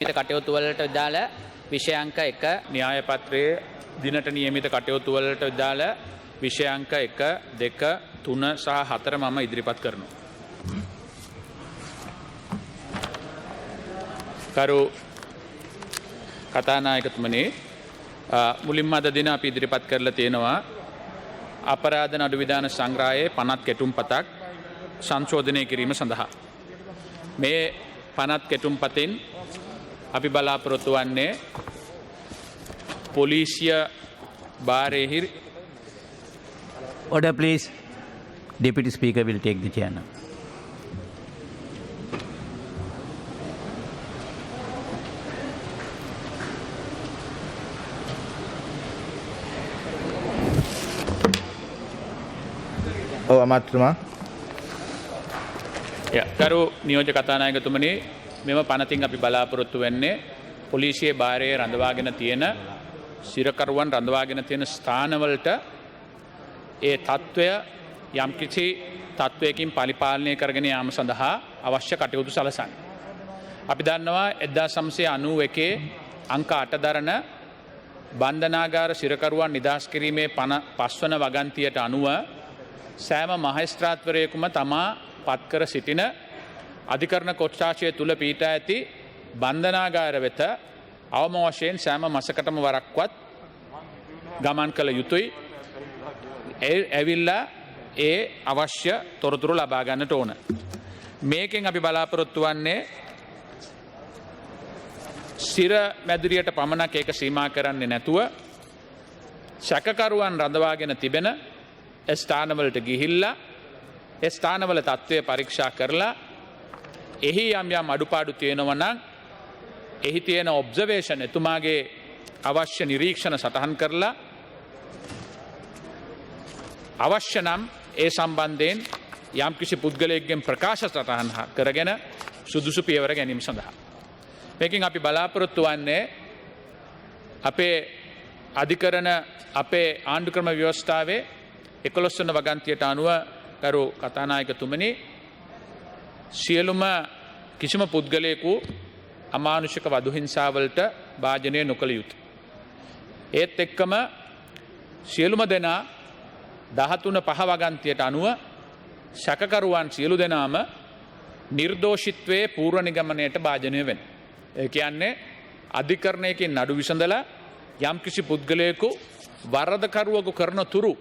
කටයුතු වලට දාල විෂයාංක 1 න්‍යාය පත්‍රයේ දිනට නියමිත කටයුතු වලට දාල විෂයාංක 1 2 3 සහ 4 මම ඉදිරිපත් කරනවා. කරු කතානායකතුමනි, මුලින්ම අද දින අපි ඉදිරිපත් කරලා තියෙනවා අපරාධ නඩු විධාන සංග්‍රහයේ පනත් කෙටුම්පතක් සංශෝධනය කිරීම සඳහා. මේ පනත් කෙටුම්පතින් අපි බලාපොරොත්තු වන්නේ පොලිසිය බාරෙහි. Order please. Deputy Speaker will take the chair now. ඔව් අමාත්‍යතුමා. ගරු නියෝජ්‍ය කතානායකතුමනි, මෙම පනතින් අපි බලාපොරොත්තු වෙන්නේ පොලිසියේ භාරයේ රඳවාගෙන තියෙන සිරකරුවන් රඳවාගෙන තියෙන ස්ථානවලට ඒ තත්ත්වය යම්කිසි තත්ත්වයකින් පරිපාලනය කරගෙන යාම සඳහා අවශ්‍ය කටයුතු සලසන්න. අපි දන්නවා 1991 අංක 8 දරන බන්ධනාගාර සිරකරුවන් නිදහස් කිරීමේ 5 වන වගන්තියට අනුව සෑම මහේස්ත්‍රාත්වරයෙකුම තමා පත්කර සිටින අධිකරණ කොට්ඨාශය තුල පීඨා ඇති බන්ධනාගාර වෙත අවම වශයෙන් සෑම මාසකටම වරක්වත් ගමන් කළ යුතුයි. ඇවිල්ලා ඒ අවශ්‍ය තොරතුරු ලබා ගන්නට ඕන. මේකෙන් අපි බලාපොරොත්තු වන්නේ සිර මැදිරියට පමණක් ඒක සීමා කරන්නේ නැතුව සැකකරුවන් රඳවාගෙන තිබෙන ස්ථානවලට ගිහිල්ලා ඒ ස්ථානවල තත්ත්වය පරීක්ෂා කරලා එහි යම් යම් අඩුපාඩු තියෙනවා නම් එහි තියෙන ඔබ්සර්වේෂන් එතුමාගේ අවශ්‍ය නිරීක්ෂණ සටහන් කරලා අවශ්‍ය නම් ඒ සම්බන්ධයෙන් යම් කිසි පුද්ගලයෙක්ගෙන් ප්‍රකාශ සටහන් කරගෙන සුදුසු පියවර ගැනීම සඳහා. මේකෙන් අපි බලාපොරොත්තු වන්නේ අපේ අධිකරණ අපේ ආණ්ඩුක්‍රම ව්‍යවස්ථාවේ 11 වන වගන්තියට අනුව ගරු කතානායකතුමනි, සියලුම කිසිම පුද්ගලයෙකු අමානුෂික වදු හිංසාවලට භාජනය නොකළ යුතුයි. ඒත් එක්කම සියලුම දෙනා 13 වගන්තියට අනුව සැකකරුවන් සියලු දෙනාම නිර්දෝෂිත්වයේ පූර්ව නිගමනයට භාජනය වෙන. ඒ කියන්නේ අධිකරණයකින් නඩු විසඳලා යම්කිසි පුද්ගලයෙකු වරදකරුවෙකු කරන තුරු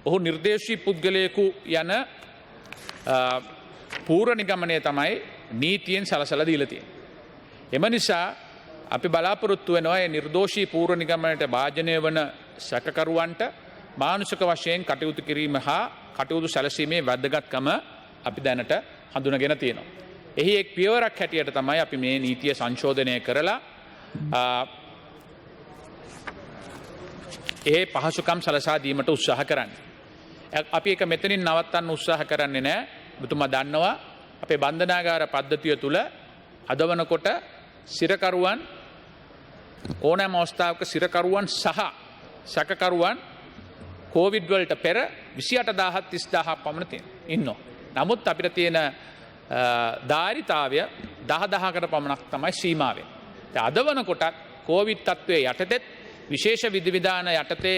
ඔහු නිර්දේශී පුද්ගලයෙකු යන පූර්ව නිගමනය තමයි නීතියෙන් සලසලා දීලා තියෙන්නේ. එම නිසා අපි බලාපොරොත්තු වෙනවා මේ නිර්දෝෂී පූර්ව නිගමනයට භාජනය වන සැකකරුවන්ට මානුෂික වශයෙන් කටයුතු කිරීම හා කටයුතු සැලසීමේ වැදගත්කම අපි දැනට හඳුනගෙන තියෙනවා. එහි එක් පියවරක් හැටියට තමයි අපි මේ නීතිය සංශෝධනය කරලා ඒ පහසුකම් සලසා දීමට උත්සාහ කරන්නේ. අපි එක මෙතනින් නවත්තන්න උත්සාහ කරන්නේ නැහැ. ඔබතුමා දන්නවා අපේ බන්ධනාගාර පද්ධතිය තුල අද වනකොට සිරකරුවන් ඕනෑම අවස්ථාවක සිරකරුවන් සහ සැකකරුවන් කොවිඩ් වලට පෙර 28000 30000 පමණ ඉන්නවා. නමුත් අපිට තියෙන ධාරිතාවය 10000කට පමණක් තමයි සීමා වෙන්නේ. අද වනකොට කොවිඩ් තත්ත්වයේ යටතේ විශේෂ විධිවිධාන යටතේ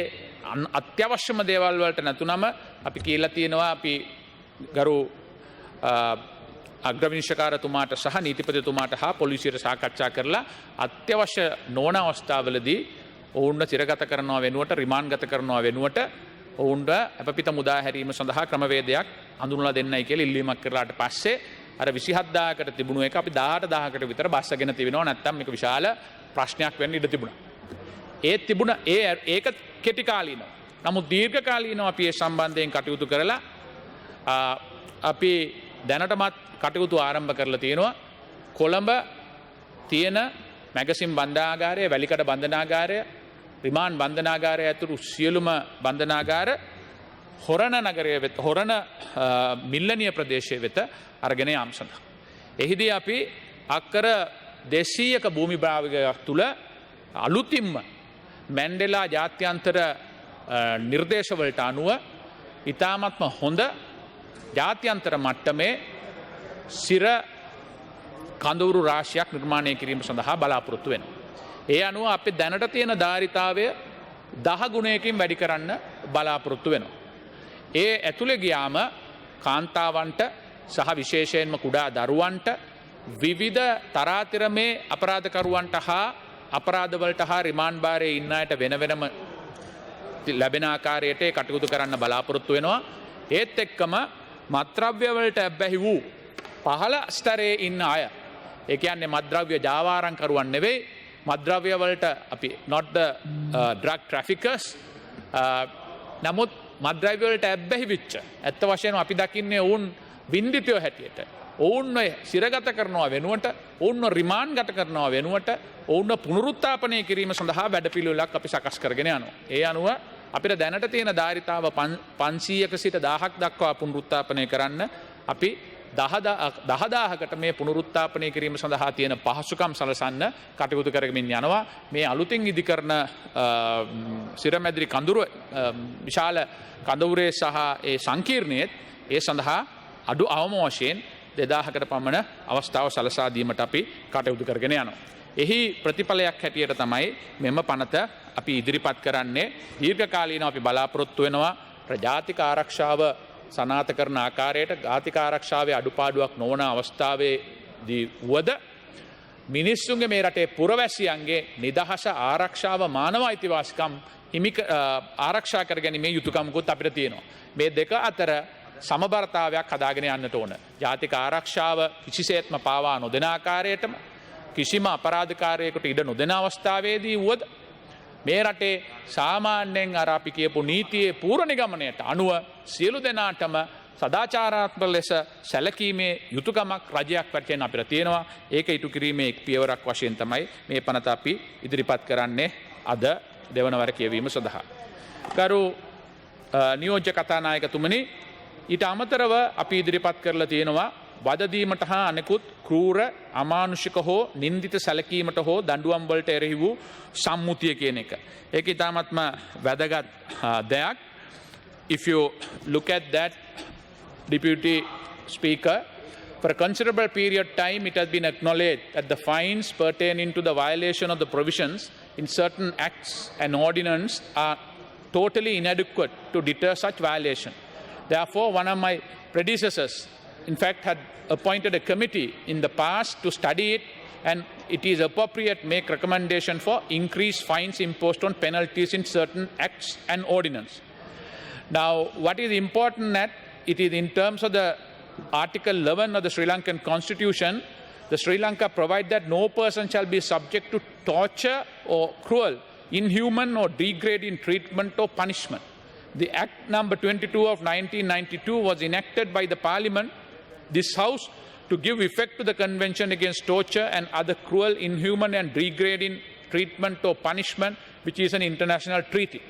අත්‍යවශ්‍යම දේවල් වලට නැතුනම අපි කියලා තියෙනවා අපි ගරු අග්‍රවිනිශ්චකාරතුමාට සහ නීතිපතිතුමාට හා පොලිසියට සාකච්ඡා කරලා අත්‍යවශ්‍ය නොවන අවස්ථාවලදී ඔවුන්ව සිරගත කරනවා වෙනුවට රිමාන්ඩ්ගත කරනවා වෙනුවට ඔවුන්ව අපපිට මුදා හැරීම සඳහා ක්‍රමවේදයක් හඳුන්වලා දෙන්නයි කියලා ඉල්ලීමක් කරලාට පස්සේ අර 27000කට තිබුණු එක අපි 18000කට විතර බස්සගෙන තිබෙනවා. නැත්තම් මේක විශාල ප්‍රශ්නයක් වෙන්න ඉඩ තිබුණා. ඒක කෙටි කාලීනව. නමුත් දීර්ඝ කාලීනව අපි ඒ සම්බන්ධයෙන් කටයුතු කරලා අපි දැනටමත් කටයුතු ආරම්භ කරලා තියෙනවා. කොළඹ තියෙන මැගසින් බන්ධනාගාරය, වැලිකඩ බන්ධනාගාරය, රිමාන්ඩ් බන්ධනාගාරය ඇතුළු සියලුම බන්ධනාගාර හොරණ නගරය වෙත, හොරණ මිල්ලනිය ප්‍රදේශය වෙත අරගෙන යාම සඳහා. එහිදී අපි අක්කර 200ක භූමි භාගයක් තුල අලුතින්ම මැන්ඩෙලා ජාත්‍යන්තර නිර්දේශවලට අනුව ඉතාමත්ම හොඳ ජාත්‍යන්තර මට්ටමේ සිර කඳවුරු රාශියක් නිර්මාණය කිරීම සඳහා බලාපොරොත්තු වෙනවා. ඒ අනුව අපි දැනට තියෙන ධාරිතාවය 10 ගුණයකින් වැඩි කරන්න බලාපොරොත්තු වෙනවා. ඒ ඇතුළේ ගියාම කාන්තාවන්ට සහ විශේෂයෙන්ම කුඩා දරුවන්ට විවිධ තරාතිරමේ අපරාධකරුවන්ට හා අපරාධවලට හා රිමාන්ඩ් භාරයේ ඉන්න අයට වෙන වෙනම ලැබෙන ආකාරයට කටයුතු කරන්න බලාපොරොත්තු වෙනවා. ඒත් එක්කම මත්ද්‍රව්‍ය වලට ඇබ්බැහි වූ පහළ ස්තරයේ ඉන්න අය, ඒ කියන්නේ මත්ද්‍රව්‍ය ජාවාරම්කරුවන් නෙවෙයි, මත්ද්‍රව්‍ය වලට අපි not the drug traffickers, නමුත් මත්ද්‍රව්‍ය වලට ඇබ්බැහි වෙච්ච ඇත්ත වශයෙන්ම අපි දකින්නේ ඔවුන් වින්දිතයෝ හැටියට, ඔවුන්ව සිරගත කරනවා වෙනුවට, ඔවුන්ව රිමාන්ඩ් ගත කරනවා වෙනුවට ඔවුන්ව පුනරුත්ථාපනය කිරීම සඳහා වැඩපිළිවෙලක් අපි සකස් කරගෙන යනවා. ඒ අනුව අපිට දැනට තියෙන ධාරිතාව 500ක සිට 1000ක් දක්වා පුනරුත්ථාපනය කරන්න අපි 10000කට මේ පුනරුත්ථාපනය කිරීම සඳහා තියෙන පහසුකම් සලසන්න කටයුතු කරමින් යනවා. මේ අලුතින් ඉදි කරන සිරමැදිරි කඳුර විශාල කඳවුරේ සහ ඒ සංකීර්ණයේත් ඒ සඳහා අඩු අවම වශයෙන් 2000කට පමණ අවස්ථාව සලසා දීමට අපි කටයුතු කරගෙන යනවා. එහි ප්‍රතිඵලයක් හැටියට තමයි මෙම පනත අපි ඉදිරිපත් කරන්නේ. දීර්ඝකාලීනව අපි බලාපොරොත්තු වෙනවා ප්‍රජාතික ආරක්ෂාව සනාථ කරන ආකාරයට ජාතික ආරක්ෂාවේ අඩුපාඩුවක් නොවන අවස්ථාවේදී වුවද මිනිස්සුන්ගේ මේ රටේ පුරවැසියන්ගේ නිදහස ආරක්ෂාව මානව අයිතිවාසිකම් ආරක්ෂා කර ගැනීමේ යුතුකමකුත් අපිට තියෙනවා. මේ දෙක අතර සමබරතාවයක් හදාගෙන යන්නට ඕන. ජාතික ආරක්ෂාව කිසිසේත්ම පාවා නොදෙන ආකාරයටම කිසිම අපරාධකාරයෙකුට ඉඩ නොදෙන අවස්ථාවේදී වුවද මේ රටේ සාමාන්‍යයෙන් අර අපි කියපු නීතියේ පූර්ණ නිගමනයට අනුව සියලු දෙනාටම සදාචාරාත්මක ලෙස සැලකීමේ යුතුයකමක් රජයක් වශයෙන් අපිට තියෙනවා. ඒක ඉටු කිරීමේ එක් පියවරක් වශයෙන් තමයි මේ පනත අපි ඉදිරිපත් කරන්නේ අද දෙවන වර කියවීම සඳහා. කරු නියෝජ්‍ය කතානායකතුමනි, ඊට අමතරව අපි ඉදිරිපත් කරලා තියෙනවා වදදීමට හා අනෙකුත් ක්‍රූර අමානුෂික හෝ නින්දිත සැලකීමට හෝ දඬුවම් වලට එරෙහි වූ සම්මුතිය කියන එක. ඒක ඉතාමත්ම වැදගත් දෙයක්. If you look at that, Deputy Speaker, for a considerable period of time it has been acknowledged that the fines pertaining to the violation of the provisions in certain acts and ordinances are totally inadequate to deter such violation. Therefore, one of my predecessors in fact had appointed a committee in the past to study it, and it is appropriate to make recommendation for increased fines imposed on penalties in certain acts and ordinance. Now, what is important that it is in terms of the Article 11 of the Sri Lankan Constitution, the Sri Lanka provide that no person shall be subject to torture or cruel, inhuman or degrading treatment or punishment. The Act number 22 of 1992 was enacted by the Parliament, this House, to give effect to the Convention Against Torture and Other Cruel, Inhuman and Degrading Treatment or Punishment, which is an international treaty.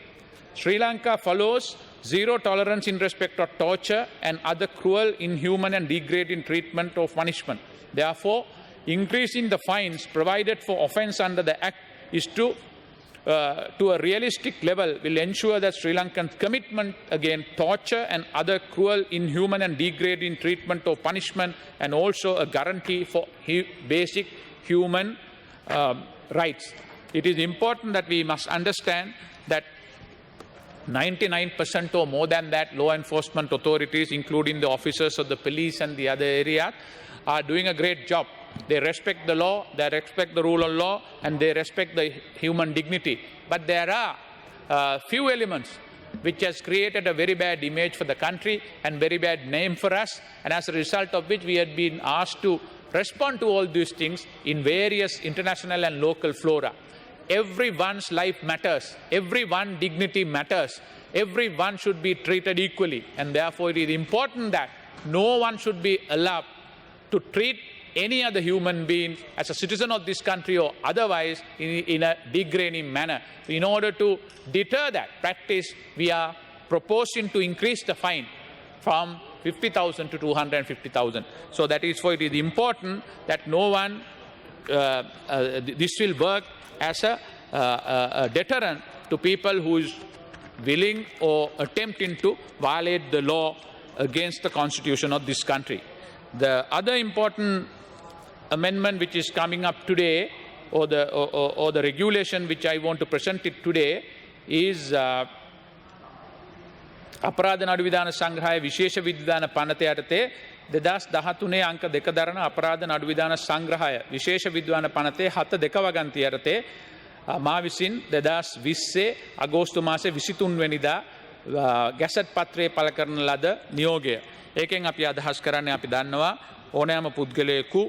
Sri Lanka follows zero tolerance in respect of torture and other cruel, inhuman and degrading treatment or punishment. Therefore, increasing the fines provided for offence under the Act is to a realistic level will ensure that Sri Lankan's commitment against torture and other cruel, inhuman and degrading treatment or punishment, and also a guarantee for basic human rights. It is important that we must understand that 99% or more than that law enforcement authorities, including the officers of the police and the other areas, are doing a great job. They respect the law, they respect the rule of law, and they respect the human dignity. But there are few elements which has created a very bad image for the country and very bad name for us, and as a result of which we had been asked to respond to all these things in various international and local fora. Everyone's life matters, everyone's dignity matters, everyone should be treated equally, and therefore it is important that no one should be allowed to treat any other human being as a citizen of this country or otherwise in a degrading manner. In order to deter that practice, we are proposing to increase the fine from 50,000 to 250,000. So that is why it is important that no one, this will work as a deterrent to people who is willing or attempting to violate the law against the constitution of this country. The other important amendment which is coming up today, or the regulation which I want to present it today, is අපරාධ නඩු විධාන සංග්‍රහය විශේෂ විධාන පනත යටතේ 2013 අංක 2 දරන අපරාධ නඩු විධාන සංග්‍රහය විශේෂ විද්වාන පනතේ 7 වගන්ති යටතේ මා විසින් 2020 අගෝස්තු මාසේ 23 වෙනිදා ගැසට් පත්‍රයේ පළ කරන ලද නියෝගය. ඒකෙන් අපි අදහස් කරන්නේ අපි දන්නවා ඕනෑම පුද්ගලයෙකු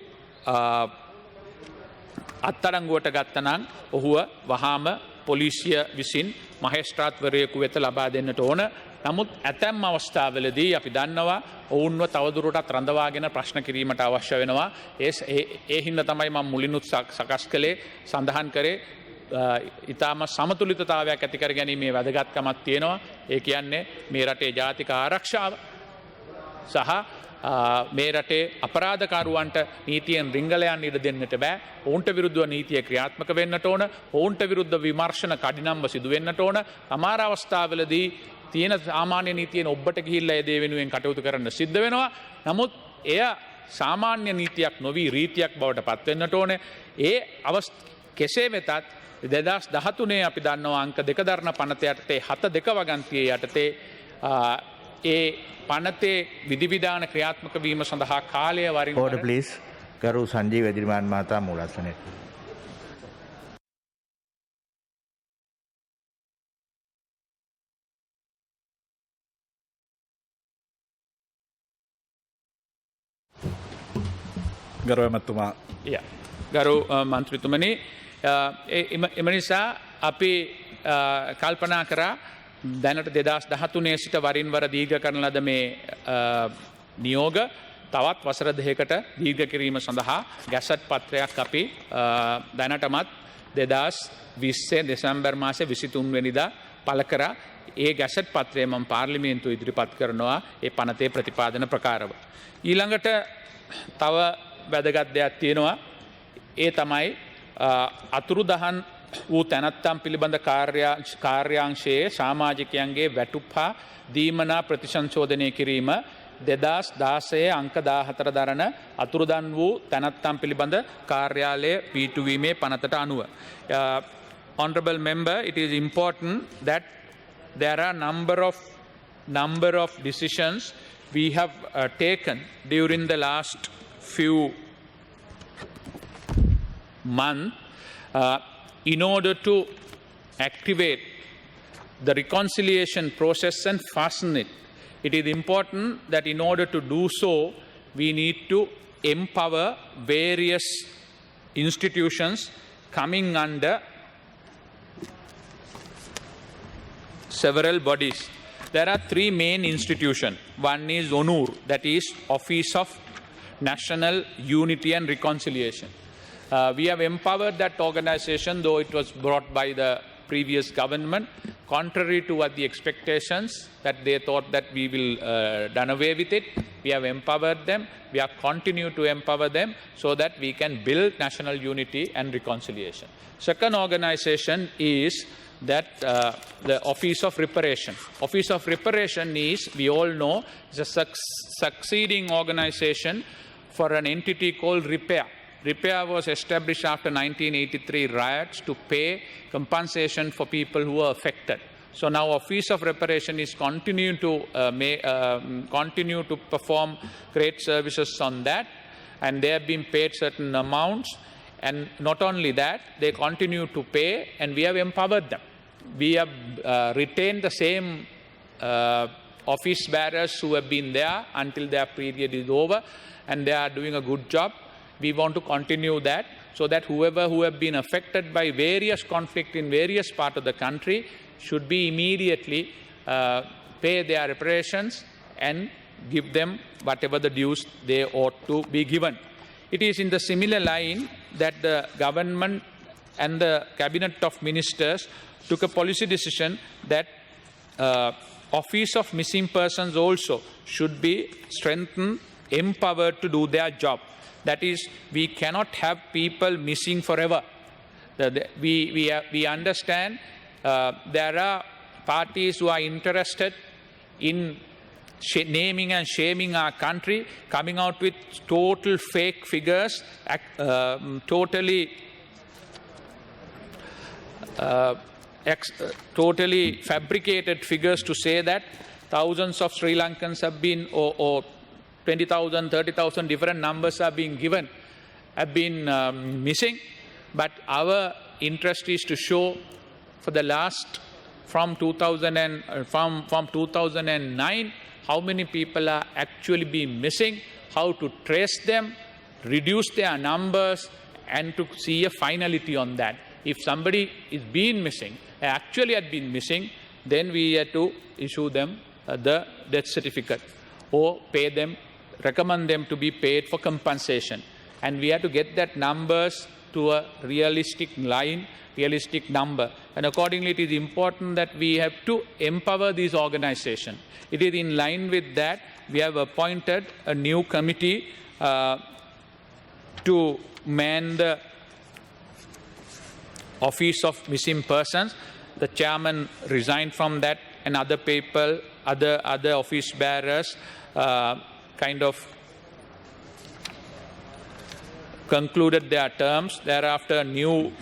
අත්අඩංගුවට ගත්තනම් ඔහුව වහාම පොලිසිය විසින් මහේස්ත්‍රාත්වරයෙකු වෙත ලබා දෙන්නට ඕන. නමුත් ඇතැම් අවස්ථාවලදී අපි දන්නවා ඔවුන්ව තවදුරටත් රඳවාගෙන ප්‍රශ්න කිරීමට අවශ්‍ය වෙනවා. ඒ හින්දා තමයි මම මුලිනුත් සකස් කළේ සඳහන් කරේ ඊටම සමතුලිතතාවයක් ඇති කර ගැනීමේ වැදගත්කමක් තියෙනවා. ඒ කියන්නේ මේ රටේ ජාතික ආරක්ෂාව සහ මේ රටේ අපරාධකාරුවන්ට නීතියෙන් රිංගලයන් ඉඩ දෙන්නට බෑ. ඔවුන්ට විරුද්ධව නීතිය ක්‍රියාත්මක වෙන්නට ඕන. ඔවුන්ට විරුද්ධ විමර්ශන කඩිනම්ව සිදු වෙන්නට ඕන. සමහර අවස්ථාවලදී තියෙන සාමාන්‍ය නීතියෙන් ඔබට ගිහිල්ලා ඒ දේ වෙනුවෙන් කටයුතු කරන්න සිද්ධ වෙනවා. නමුත් එය සාමාන්‍ය නීතියක් නොවි රීතියක් බවට පත් වෙන්නට ඕනේ. ඒ කෙසේ වෙතත් 2013 අපි දන්නවා අංක 2 දරන පනත යටතේ 7 වගන්තියේ යටතේ ඒ පනතේ විධිවිධාන ක්‍රියාත්මක වීම සඳහා කාලය වරින් Order please. ගරු සංජීව එදිරිමාන් මහතා මූලාසනයට. ගරු ඇමතුමා. ගරු මන්ත්‍රීතුමනි, එම නිසා අපි කල්පනා කරා දැනට 2013 සිට වරින් වර දීර්ඝ කරන ලද මේ නියෝග තවත් වසර 2කට දීර්ඝ කිරීම සඳහා ගැසට් පත්‍රයක් අපි දැනටමත් 2020 දෙසැම්බර් මාසේ 23 වෙනිදා පළ කරා. ඒ ගැසට් පත්‍රය මම පාර්ලිමේන්තුව ඉදිරිපත් කරනවා ඒ පනතේ ප්‍රතිපාදන ප්‍රකාරව. ඊළඟට තව වැදගත් දෙයක් තියෙනවා. ඒ තමයි අතුරුදහන් වූ තැනැත්තන් පිළිබඳ කාර්යාංශයේ සමාජිකයන්ගේ වැටුප් හා දීමනා ප්‍රතිසංශෝධනය කිරීම 2016 අංක 14 දරන අතුරුදන් වූ තැනැත්තන් පිළිබඳ කාර්යාලය පිහිටුවීමේ පනතට අනුව. Honorable member, it is important that there are number of decisions we have taken during the last few months in order to activate the reconciliation process and fasten it. It is important that in order to do so, we need to empower various institutions coming under several bodies. There are 3 main institutions. One is ONUR, that is Office of National Unity and Reconciliation. We have empowered that organization, though it was brought by the previous government, contrary to what the expectations that they thought that we will done away with it. We have empowered them. We are continue to empower them so that we can build national unity and reconciliation. Second organization is that the Office of Reparation. Office of Reparation is, we all know, is a succeeding organization for an entity called REPAIR. REPAIR was established after 1983 riots to pay compensation for people who were affected. So now Office of Reparation is continue to perform great services on that, and they have been paid certain amounts. And not only that, they continue to pay, and we have empowered them. We have retained the same office bearers who have been there until their period is over, and they are doing a good job. We want to continue that so that who have been affected by various conflicts in various parts of the country should be immediately pay their reparations and give them whatever the dues they ought to be given. It is in the similar line that the government and the Cabinet of Ministers took a policy decision that Office of Missing Persons also should be strengthened, empowered to do their job. That is, we cannot have people missing forever. We understand there are parties who are interested in naming and shaming our country, coming out with total fake figures, totally fabricated figures to say that thousands of Sri Lankans have been, or 20,000, 30,000 different numbers are being given, have been missing. But our interest is to show for the last, from 2009, how many people are actually being missing, how to trace them, reduce their numbers, and to see a finality on that. If somebody is being missing, actually had been missing, then we have to issue them the death certificate or pay them, recommend them to be paid for compensation. And we have to get that numbers to a realistic line, realistic number. And accordingly, it is important that we have to empower these organizations. It is in line with that, we have appointed a new committee to man the Office of Missing Persons. The chairman resigned from that, and other people, other office bearers kind of concluded their terms. Thereafter, a new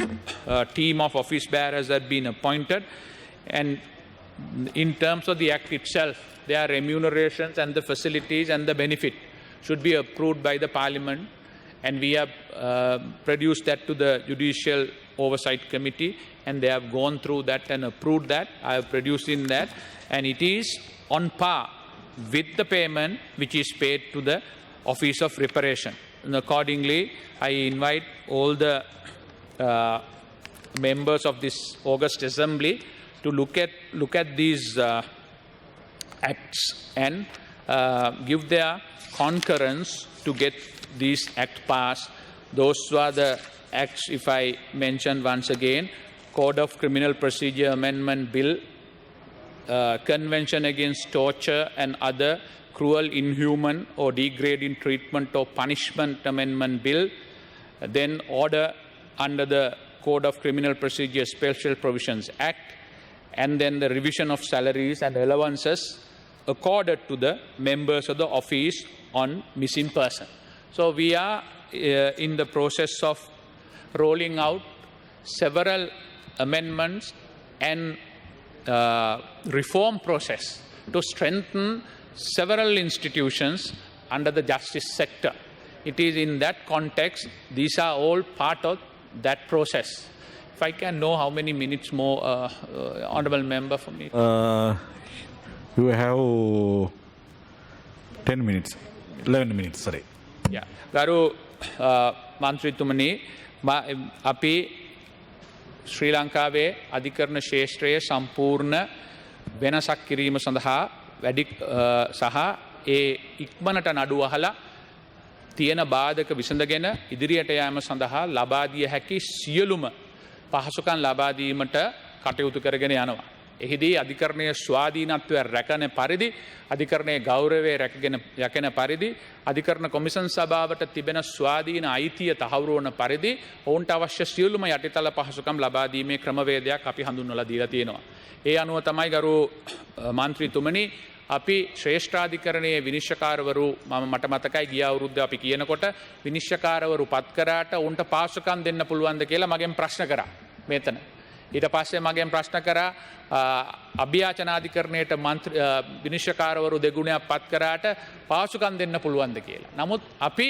team of office bearers had been appointed. And in terms of the act itself, their remunerations and the facilities and the benefit should be approved by the parliament. And we have produced that to the Judicial Oversight Committee, and they have gone through that and approved that. I have produced in that, and it is on par with the payment which is paid to the Office of Reparation. And accordingly, I invite all the members of this August Assembly to look at these acts and give their concurrence to get these acts passed. Those are the acts, if I mention once again: Code of Criminal Procedure Amendment Bill, Convention Against Torture and Other Cruel, Inhuman or Degrading Treatment or Punishment Amendment Bill, then order under the Code of Criminal Procedure Special Provisions Act, and then the revision of salaries and allowances accorded to the members of the Office on Missing Person. So we are in the process of rolling out several amendments and reform process to strengthen several institutions under the justice sector. It is in that context, these are all part of that process. If I can know how many minutes more, Honourable Member, for me. You have 10 minutes, 11 minutes, sorry. Yeah. Garu Mantritumani, api Sri Lankave Adhikarana Sheshtreya Sampurna Venasak Kirima Sandha Vadik Saha E Ikmanata Nadu Ahala Tiena Badaka Visandagena Idriyata Yama Sandaha Labadiya Haki Sieluma Pahasukan Labadi Mata Kateutu Karagana Yanava. එහිදී අධිකරණයේ ස්වාධීනත්වය රැකෙන පරිදි අධිකරණයේ ගෞරවය රැකගෙන පරිදි අධිකරණ commission සභාවට තිබෙන ස්වාධීන අයිතිය තහවුරු වන පරිදි ඔවුන්ට අවශ්‍ය සියලුම යටිතල පහසුකම් ලබා දීමේ ක්‍රමවේදයක් අපි හඳුන්වලා දීලා තියෙනවා. ඒ අනුව තමයි ගරු මන්ත්‍රීතුමනි අපි ශ්‍රේෂ්ඨාධිකරණයේ විනිශ්චයකාරවරු මම මට මතකයි ගිය අවුරුද්දේ අපි කියනකොට විනිශ්චයකාරවරු පත් කරාට උන්ට පාසුකම් දෙන්න පුළුවන්ද කියලා මගෙන් ප්‍රශ්න කරා මෙතන. ඊට පස්සේ මගෙන් ප්‍රශ්න කරා අභ්‍යාචනාධිකරණයට විනිශ්චයකාරවරු දෙගුණයක් පත් කරාට පාසුකම් දෙන්න පුළුවන්ද කියලා. නමුත් අපි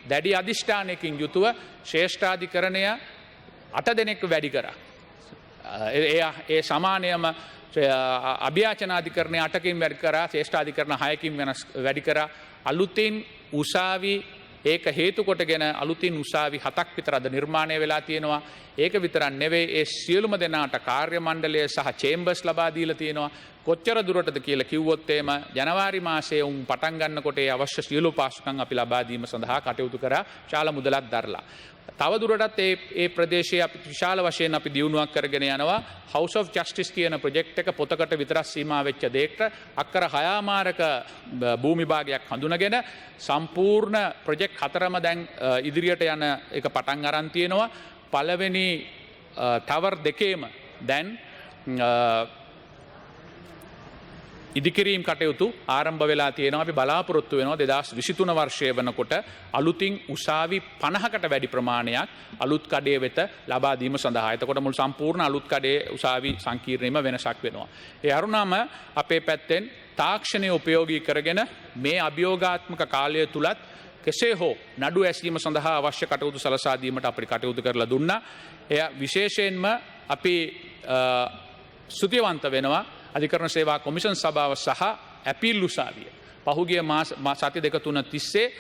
දැඩි අධිෂ්ඨානයකින් යුතුව ශ්‍රේෂ්ඨාධිකරණය 8 දෙනෙක් වැඩි කරා. ඒ සමානයම අභ්‍යාචනාධිකරණය 8කින් වැඩි කරා, ශ්‍රේෂ්ඨාධිකරණ 6කින් වැඩි කරා. අලුතින් උසාවි ඒක හේතු කොටගෙන අලුතින් උසාවි 7ක් විතර අද නිර්මාණය වෙලා තියෙනවා. ඒක විතරක් නෙවෙයි, ඒ සියලුම දෙනාට කාර්ය මණ්ඩලය සහ චේම්බර්ස් ලබා දීලා තියෙනවා. කොච්චර දුරටද කියලා කිව්වොත් එහෙම ජනවාරි මාසයේ උන් පටන් ගන්නකොට ඒ අවශ්‍ය සියලු පාසුකම් අපි ලබා දීම සඳහා කටයුතු කරා, ශාල මුදලක් දරලා. තව දුරටත් ඒ ප්‍රදේශයේ අපි විශාල වශයෙන් අපි දියුණුවක් කරගෙන යනවා. House of Justice කියන ප්‍රොජෙක්ට් එක පොතකට විතරක් සීමා වෙච්ච දෙයකට අක්කර 6මාරක භූමි භාගයක් හඳුනගෙන සම්පූර්ණ ප්‍රොජෙක්ට් 4ම දැන් ඉදිරියට යන එක පටන් අරන් තියෙනවා. පළවෙනි ටවර් දෙකේම දැන් ඉදිකිරීම් කටයුතු ආරම්භ වෙලා තියෙනවා. අපි බලාපොරොත්තු වෙනවා 2023 වර්ෂය වෙනකොට අලුතින් උසාවි 50කට වැඩි ප්‍රමාණයක් අලුත් කඩේ වෙත ලබා දීම සඳහා. එතකොට මුළු සම්පූර්ණ අලුත් කඩේ උසාවි සංකීර්ණයම වෙනසක් වෙනවා. ඒ අරුණාම අපේ පැත්තෙන් තාක්ෂණය උපයෝගී කරගෙන මේ අභියෝගාත්මක කාලය තුලත් කෙසේ හෝ නඩු ඇසීම සඳහා අවශ්‍ය කටයුතු සලසා දීමට අපිට කටයුතු කරලා දුන්නා. එය විශේෂයෙන්ම අපි ස්තුතිවන්ත වෙනවා අධිකරණ සේවා කොමිෂන් සභාව සහ ඇපීල් උසාවිය. පහුගිය සති දෙක තුන තිස්සේ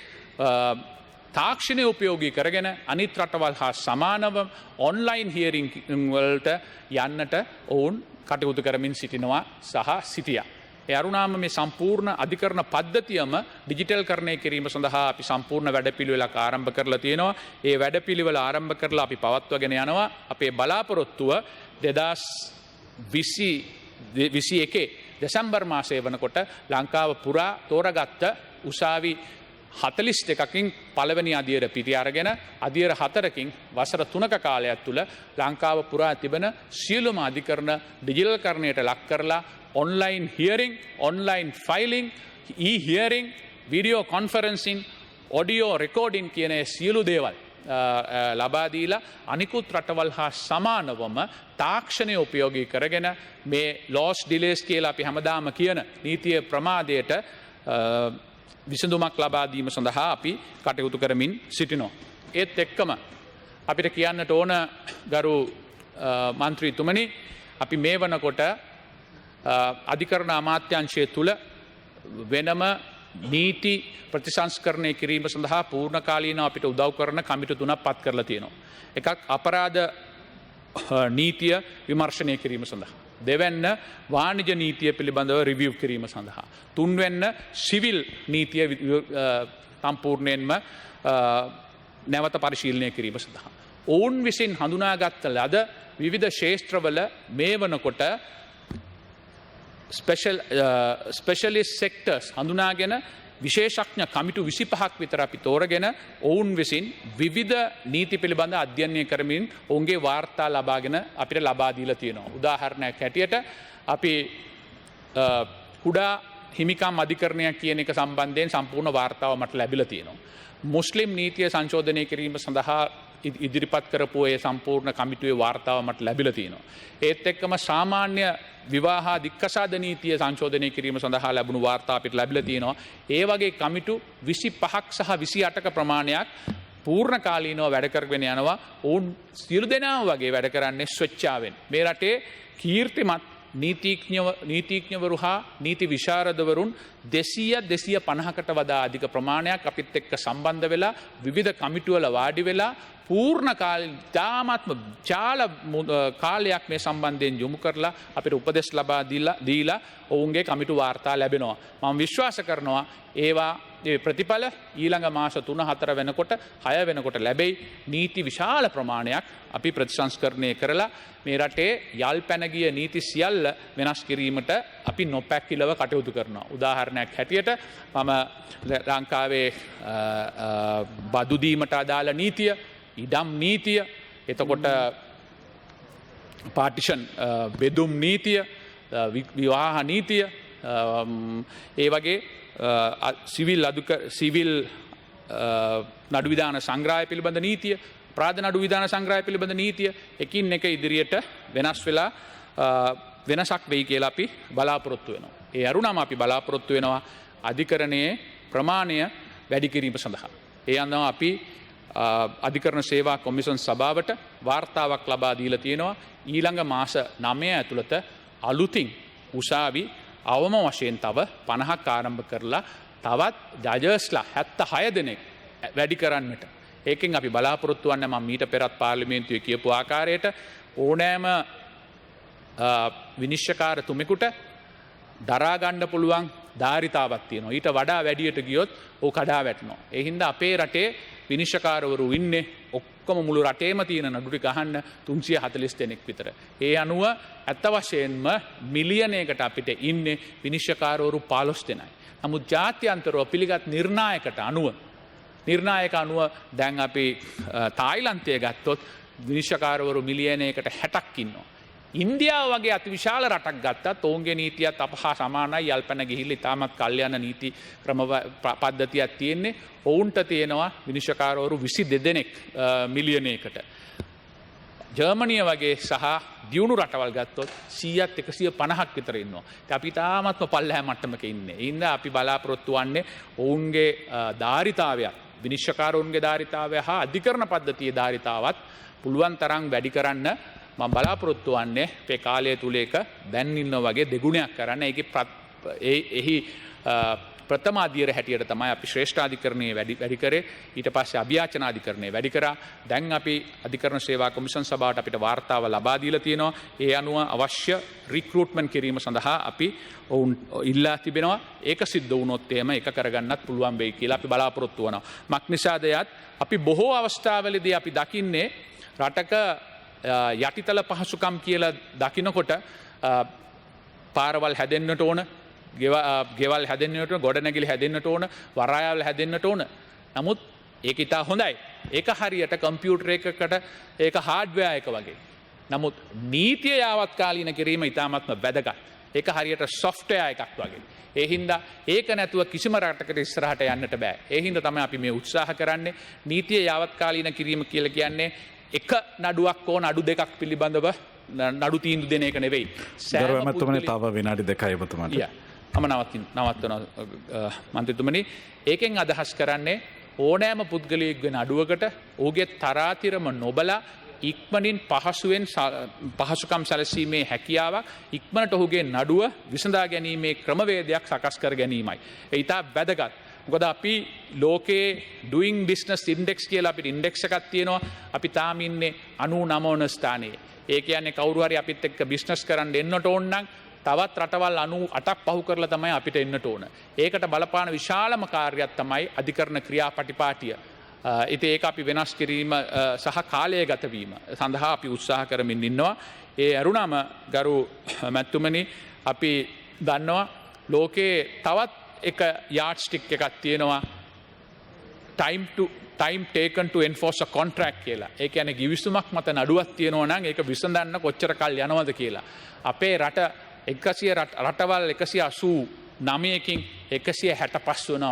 තාක්ෂණය උපයෝගී කරගෙන අනිත් රටවල් හා සමානව ඔන්ලයින් හියරින් වලට යන්නට ඔවුන් කටයුතු කරමින් සිටිනවා සහ සිටියා. ඒ අරුණාම මේ සම්පූර්ණ අධිකරණ පද්ධතියම ඩිජිටල් කරණය කිරීම සඳහා අපි සම්පූර්ණ වැඩපිළිවෙලක් ආරම්භ කරලා තියෙනවා. ඒ වැඩපිළිවෙල ආරම්භ කරලා අපි පවත්වාගෙන යනවා. අපේ බලාපොරොත්තුව 2021 දෙසැම්බර් මාසය වනකොට ලංකාව පුරා තෝරගත්ත උසාවි 42කින් පළවෙනි අදියර පිටි අරගෙන අදියර 4කින් වසර 3ක කාලයක් තුල ලංකාව පුරා තිබෙන සියලුම අධිකරණ ඩිජිටල් කරණයට ලක් කරලා online hearing, online filing, e-hearing, video conferencing, audio recording කියන සියලු දේවල් ලබා දීලා අනිකුත් රටවල් හා සමානවම තාක්ෂණය උපයෝගී කරගෙන මේ loss delays කියලා අපි හැමදාම කියන නීතිය ප්‍රමාදයට විසඳුමක් ලබා දීම සඳහා අපි කටයුතු කරමින් සිටිනවා. ඒත් එක්කම අපිට කියන්නට ඕන ගරු මන්ත්‍රීතුමනි අපි මේ වනකොට අධිකරණ අමාත්‍යංශය තුළ වෙනම නීති ප්‍රතිසංස්කරණය කිරීම සඳහා පූර්ණකාලීනව අපිට උදව් කරන කමිටු තුනක් පත් කරලා තියෙනවා. එකක් අපරාධ නීතිය විමර්ශනය කිරීම සඳහා. දෙවැන්න වාණිජ නීතිය පිළිබඳව රිවිව් කිරීම සඳහා. තුන්වැන්න සිවිල් නීතිය සම්පූර්ණයෙන්ම නැවත පරිශීලනය කිරීම සඳහා. ඔවුන් විසින් හඳුනාගත්ත ලද විවිධ ශේෂ්ත්‍රවල මේ වනකොට ස්පෙෂලිස්ට් සෙක්ටර්ස් හඳුනාගෙන විශේෂඥ කමිටු 25ක් විතර අපි තෝරගෙන ඔවුන් විසින් විවිධ නීති පිළිබඳ අධ්‍යයනය කරමින් ඔවුන්ගේ වාර්තා ලබාගෙන අපිට ලබා දීලා තියෙනවා. උදාහරණයක් හැටියට අපි කුඩා හිමිකම් අධිකරණයක් කියන එක සම්බන්ධයෙන් සම්පූර්ණ වාර්තාව මට ලැබිලා තියෙනවා. මුස්ලිම් නීතිය සංශෝධනය කිරීම සඳහා ඉදිරිපත් කරපු ඒ සම්පූර්ණ කමිටුවේ වාර්තාව මට ලැබිලා තියෙනවා. ඒත් එක්කම සාමාන්‍ය විවාහ දික්කසාද නීතිය සංශෝධනය කිරීම සඳහා ලැබුණු වාර්තා අපිට ලැබිලා තියෙනවා. ඒ වගේ කමිටු 25ක් සහ 28ක ප්‍රමාණයක් පූර්ණ කාලීනව වැඩ කරගෙන යනවා. ඔවුන් සියලු දෙනාම වගේ වැඩ කරන්නේ ස්වච්ඡාවෙන්. මේ රටේ කීර්තිමත් නීතිඥවරු හා නීති විශාරදවරුන් 200-250කට වඩා අධික ප්‍රමාණයක් අපිත් එක්ක සම්බන්ධ වෙලා විවිධ කමිටුවල වාඩි වෙලා පූර්ණ තාමත්ම ජාල කාලයක් මේ සම්බන්ධයෙන් යොමු කරලා අපිට උපදෙස් ලබා දීලා ඔවුන්ගේ කමිටු වාර්තා ලැබෙනවා. මම විශ්වාස කරනවා ඒවා ප්‍රතිඵල ඊළඟ මාස 3-4 වෙනකොට 6 වෙනකොට ලැබෙයි. නීති විශාල ප්‍රමාණයක් අපි ප්‍රතිසංස්කරණය කරලා මේ රටේ යල් පැන ගිය නීති සියල්ල වෙනස් කිරීමට අපි නොපැකිලව කටයුතු කරනවා. උදාහරණයක් හැටියට මම ලංකාවේ බදු දීමට අදාළ නීතිය, ඉඩම් නීතිය, එතකොට පාටිෂන් බෙදුම් නීතිය, විවාහ නීතිය, ඒ වගේ සිවිල් නඩු විධාන සංග්‍රහය පිළිබඳ නීතිය, ප්‍රාද නඩු විධාන සංග්‍රහය පිළිබඳ නීතිය එකින් එක ඉදිරියට වෙනස් වෙලා වෙනසක් වෙයි කියලා අපි බලාපොරොත්තු වෙනවා. ඒ අරුණම අපි බලාපොරොත්තු වෙනවා අධිකරණයේ ප්‍රමාණය වැඩි කිරීම සඳහා. ඒ අනුව අපි අධිකරණ සේවා කොමිෂන් සභාවට වාර්තාවක් ලබා දීලා තියෙනවා. ඊළඟ මාස 9 ඇතුළත අලුතින් උසාවි අවම වශයෙන් තව 50ක් ආරම්භ කරලා තවත් ජජස්ලා 76 දෙනෙක් වැඩි කරන්නට. ඒකෙන් අපි බලාපොරොත්තු වන්නේ මම මීට පෙරත් පාර්ලිමේන්තුවේ කියපු ආකාරයට ඕනෑම විනිශ්චයකාරතුමෙකුට දරා ගන්න පුළුවන් ධාරිතාවක් තියෙනවා. ඊට වඩා වැඩියට ගියොත් ਉਹ කඩා වැටෙනවා. ඒ හින්දා අපේ රටේ විනිශ්චයකාරවරු ඉන්නේ ඔක්කොම මුළු රටේම තියෙන නඩු ටික අහන්න 340 දෙනෙක් විතර. ඒ අනුව ඇත්ත වශයෙන්ම මිලියනයකට අපිට ඉන්නේ විනිශ්චයකාරවරු 15 දෙනයි. නමුත් ජාත්‍යන්තරව පිළිගත් නිර්ණායක අනුව දැන් අපි තායිලන්තය ගත්තොත් විනිශ්චයකාරවරු මිලියනයකට 60ක් ඉන්නවා. ඉන්දියාව වගේ අතිවිශාල රටක් ගත්තත් ඔවුන්ගේ නීතියත් අප හා සමානයි යල්පැන ගිහිල්ලා ඉතාමත් කල්යන නීති ක්‍රම පද්ධතියක් තියෙන්නේ. ඔවුන්ට තියෙනවා විනිශ්චයකාරවරු 22 දෙනෙක් මිලියනයකට. ජර්මනිය වගේ සහ දියුණු රටවල් ගත්තොත් 100ත් 150ක් විතර ඉන්නවා. අපි තාමත්ම පල්ලෑ මට්ටමක ඉන්නේ. ඒ හින්දා අපි බලාපොරොත්තු වෙන්නේ ඔවුන්ගේ ධාරිතාවය, විනිශ්චයකාරවරුන්ගේ ධාරිතාවය හා අධිකරණ පද්ධතියේ ධාරිතාවත් පුළුවන් තරම් වැඩි කරන්න මම බලාපොරොත්තු වෙන්නේ මේ කාලය තුල එක දැන් ඉන්න වගේ දෙගුණයක් කරන්න. එහි ප්‍රථම අධීර හැටියට තමයි අපි ශ්‍රේෂ්ඨාධිකරණයේ වැඩි කරේ. ඊට පස්සේ අභියාචන අධිකරණයේ වැඩි කරා. දැන් අපි අධිකරණ සේවා කොමිෂන් සභාවට අපිට වාර්තාව ලබා දීලා තියෙනවා. ඒ අනුව අවශ්‍ය රික්‍රූට්මන්ට් කිරීම සඳහා අපි ඔවුන් ඉල්ලා තිබෙනවා. ඒක සිද්ධ වුණොත් එහෙම එක කරගන්නත් පුළුවන් වෙයි කියලා අපි බලාපොරොත්තු වෙනවා. මක් නිසාද යත් අපි බොහෝ අවස්ථාවලදී අපි දකින්නේ රටක යටිතල පහසුකම් කියලා දකිනකොට පාරවල් හැදෙන්නට ඕන, ගෙවල් හැදෙන්නට ඕන, ගොඩනැගිලි හැදෙන්නට ඕන, වරායවල් හැදෙන්නට ඕන. නමුත් ඒක ඉතා හොඳයි. ඒක හරියට කම්පියුටර් එකකට ඒක හાર્ඩ්වෙයාර් එක වගේ. නමුත් නීතිය යාවත්කාලීන කිරීම ඉතාමත්ම වැදගත්. ඒක හරියට සොෆ්ට්වෙයාර් එකක් වගේ. ඒ හින්දා ඒක නැතුව කිසිම රටකට ඉස්සරහට යන්නට බෑ. ඒ හින්දා තමයි අපි මේ උත්සාහ කරන්නේ. නීතිය යාවත්කාලීන කිරීම කියලා කියන්නේ එක නඩුවක් හෝ නඩු දෙකක් පිළිබඳව නඩු තීන්දුව දෙන එක නෙවෙයි. ගරු ඇමතුමනි තව විනාඩි 2යි ඔබතුමාට. මම නවත්වන මන්ත්‍රීතුමනි, ඒකෙන් අදහස් කරන්නේ ඕනෑම පුද්ගලයෙක්ගේ නඩුවකට ඔහුගේ තරාතිරම නොබලා ඉක්මනින් පහසුකම් සැලසීමේ හැකියාවක්, ඉක්මනට ඔහුගේ නඩුව විසඳා ගැනීමේ ක්‍රමවේදයක් සකස් කර ගැනීමයි. ඒ ඉතා වැදගත්. මොකද අපි ලෝකයේ ඩුයිං බිස්නස් ඉන්ඩෙක්ස් කියලා අපිට ඉන්ඩෙක්ස් එකක් තියෙනවා. අපි තාම ඉන්නේ 99 වන ස්ථානයේ. ඒ කියන්නේ කවුරු හරි අපිත් එක්ක බිස්නස් කරන්න එන්නට ඕන නම් තවත් රටවල් 98ක් පහු කරලා තමයි අපිට එන්නට ඕන. ඒකට බලපාන විශාලම කාර්යයක් තමයි අධිකරණ ක්‍රියාපටිපාටිය. ඉතින් ඒක අපි වෙනස් කිරීම සහ කාලය ගත වීම සඳහා අපි උත්සාහ කරමින් ඉන්නවා. ඒ අරුණම ගරු මැතිතුමනි, අපි දන්නවා ලෝකයේ තවත් එක යාඩ් ස්ටික් එකක් තියෙනවා, time taken to enforce a contract කියලා. ඒ කියන්නේ ගිවිසුමක් මත නඩුවක් තියෙනවා නම් ඒක විසඳන්න කොච්චර කල් යනවද කියලා. අපේ රට 100 රටවල් 189කින් 165 වන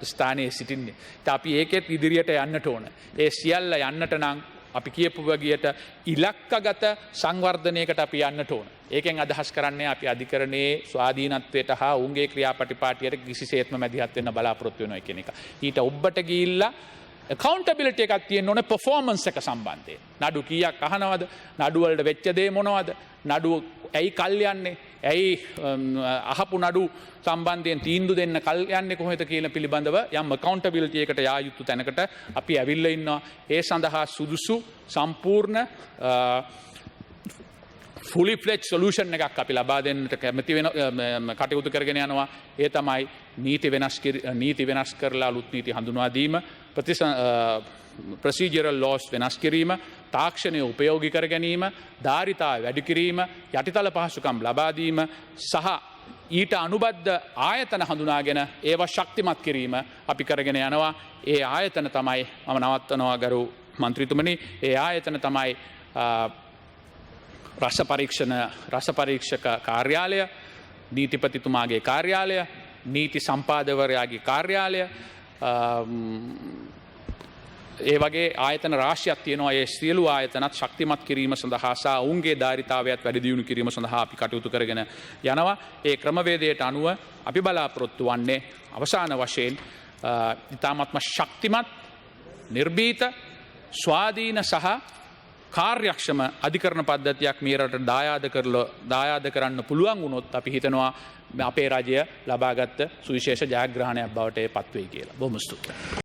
ස්ථානයේ සිටින්නේ. අපි ඒකෙත් ඉදිරියට යන්නට ඕන. ඒ සියල්ල යන්නට නම් අපි කියපු වගේට ඉලක්කගත සංවර්ධනයකට අපි යන්නට ඕන. ඒකෙන් අදහස් කරන්නේ අපි අධිකරණයේ ස්වාධීනත්වයට හා උන්ගේ ක්‍රියාපටිපාටියට කිසිසේත්ම මැදිහත් වෙන්න බලාපොරොත්තු වෙනවා කියන එක. ඊට ඔබට ගිහිල්ලා accountability එකක් තියෙන්න ඕනේ performance එක සම්බන්ධයෙන්. නඩු කීයක් අහනවද? නඩු වලට වෙච්ච දේ මොනවද? නඩු ඇයි කල් යන්නේ? ඇයි අහපු නඩු සම්බන්ධයෙන් තීන්දුව දෙන්න කල් යන්නේ කොහෙද කියලා පිළිබඳව යම් accountability එකට යා යුතු තැනකට අපි ඇවිල්ලා ඉන්නවා. ඒ සඳහා සුදුසු සම්පූර්ණ fully fledged solution එකක් අපි ලබා දෙන්නට කැමති වෙන කටයුතු කරගෙන යනවා. ඒ තමයි නීති වෙනස් කරලා අලුත් නීති හඳුන්වා දීම, procedural laws වෙනස් කිරීම, තාක්ෂණය උපයෝගී කර ගැනීම, ධාරිතාව වැඩි කිරීම, යටිතල පහසුකම් ලබා දීම සහ ඊට අනුබද්ධ ආයතන හඳුනාගෙන ඒවා ශක්තිමත් කිරීම අපි කරගෙන යනවා. ඒ ආයතන තමයි මම නවත්වනවා ගරු මන්ත්‍රීතුමනි. ඒ ආයතන තමයි රස පරීක්ෂක කාර්යාලය, නීතිපතිතුමාගේ කාර්යාලය, නීති සම්පාදකවරයාගේ කාර්යාලය, ඒ වගේ ආයතන රාශියක් තියෙනවා. ඒ සියලු ආයතනත් ශක්තිමත් කිරීම සඳහා සහ ඔවුන්ගේ ධාරිතාවයත් වැඩි දියුණු කිරීම සඳහා අපි කටයුතු කරගෙන යනවා. ඒ ක්‍රමවේදයට අනුව අපි බලාපොරොත්තු වන්නේ අවසාන වශයෙන් ඉතාමත්ම ශක්තිමත්, නිර්භීත, ස්වාධීන සහ කාර්යක්ෂම අධිකරණ පද්ධතියක් මේ රටට දායාද කරන්න පුළුවන් වුණොත් අපි හිතනවා අපේ රජය ලබාගත් සුවිශේෂ ජයග්‍රහණයක් බවට පත් වෙයි කියලා. බොහොම ස්තුතියි.